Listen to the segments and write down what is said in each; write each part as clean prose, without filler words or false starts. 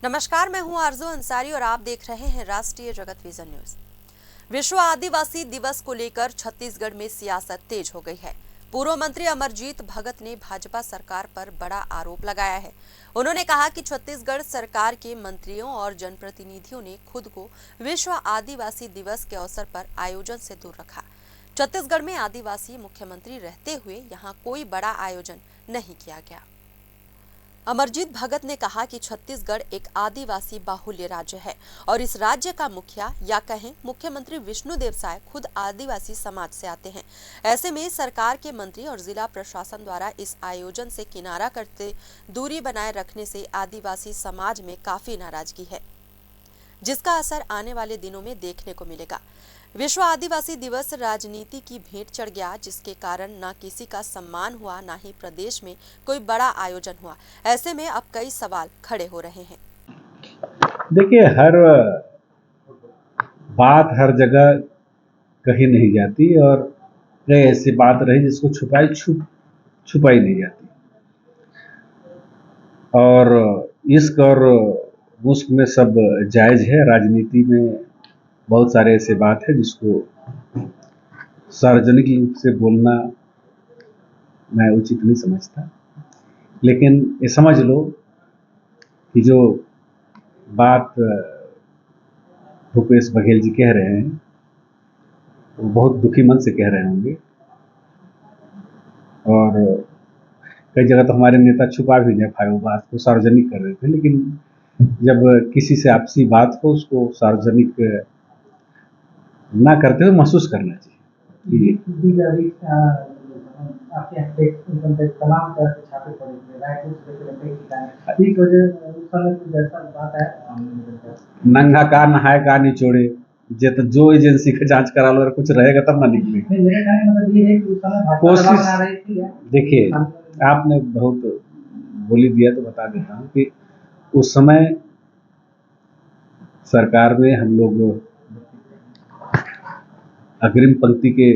नमस्कार, मैं हूं आरजू अंसारी और आप देख रहे हैं राष्ट्रीय जगत विजन न्यूज। विश्व आदिवासी दिवस को लेकर छत्तीसगढ़ में सियासत तेज हो गई है। पूर्व मंत्री अमरजीत भगत ने भाजपा सरकार पर बड़ा आरोप लगाया है। उन्होंने कहा कि छत्तीसगढ़ सरकार के मंत्रियों और जनप्रतिनिधियों ने खुद को विश्व आदिवासी दिवस के अवसर पर आयोजन से दूर रखा। छत्तीसगढ़ में आदिवासी मुख्यमंत्री रहते हुए यहाँ कोई बड़ा आयोजन नहीं किया गया। अमरजीत भगत ने कहा कि छत्तीसगढ़ एक आदिवासी बाहुल्य राज्य है और इस राज्य का मुखिया या कहें मुख्यमंत्री विष्णुदेव साय खुद आदिवासी समाज से आते हैं। ऐसे में सरकार के मंत्री और जिला प्रशासन द्वारा इस आयोजन से किनारा करते दूरी बनाए रखने से आदिवासी समाज में काफी नाराजगी है, जिसका असर आने वाले दिनों में देखने को मिलेगा। विश्व आदिवासी दिवस राजनीति की भेंट चढ़ गया, जिसके कारण न किसी का सम्मान हुआ, न ही प्रदेश में कोई बड़ा आयोजन हुआ। ऐसे में अब कई सवाल खड़े हो रहे हैं। देखिए, हर बात हर जगह कही नहीं जाती और कई ऐसी बात रही जिसको छुपाई नहीं जाती। और इश्क और मुश्क में सब जायज है। राजनीति में बहुत सारे ऐसे बात है जिसको सार्वजनिक रूप से बोलना मैं उचित नहीं समझता। लेकिन ये समझ लो कि जो बात भूपेश बघेल जी कह रहे हैं वो बहुत दुखी मन से कह रहे होंगे और कई जगह तो हमारे नेता छुपा भी नहीं पाए, वो बात को सार्वजनिक कर रहे थे। लेकिन जब किसी से आपसी बात हो उसको सार्वजनिक ना करते हुए महसूस करना चाहिए। नंगा का नहाए का निचोड़े जे तो जो एजेंसी का जांच करा लो और कुछ रहेगा तब ना निकले। कोशिश देखिए, आपने बहुत बोली दिया तो बता देता हूँ कि उस समय सरकार में हम लोग अग्रिम पंक्ति के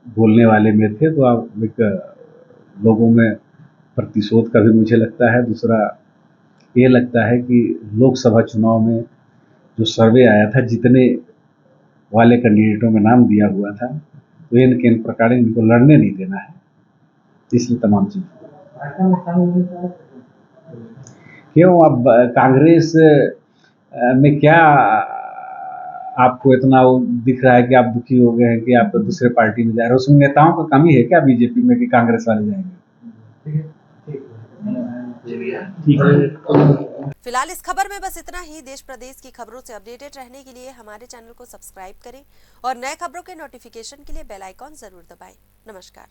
बोलने वाले में थे, तो अब एक लोगों में प्रतिशोध का भी मुझे लगता है। दूसरा ये लगता है कि लोकसभा चुनाव में जो सर्वे आया था, जितने वाले कैंडिडेटों में नाम दिया हुआ था, तो इन प्रकार इनको लड़ने नहीं देना है, इसलिए तमाम चीज क्यों। अब कांग्रेस में क्या आपको इतना दिख रहा है कि आप दुखी हो गए हैं कि आप दूसरे पार्टी में जा रहे हो? उसमें नेताओं का कमी है क्या बीजेपी में कि कांग्रेस वाले जाएंगे? फिलहाल इस खबर में बस इतना ही। देश प्रदेश की खबरों से अपडेटेड रहने के लिए हमारे चैनल को सब्सक्राइब करें और नए खबरों के नोटिफिकेशन के लिए बेल आइकॉन जरूर दबाएं। नमस्कार।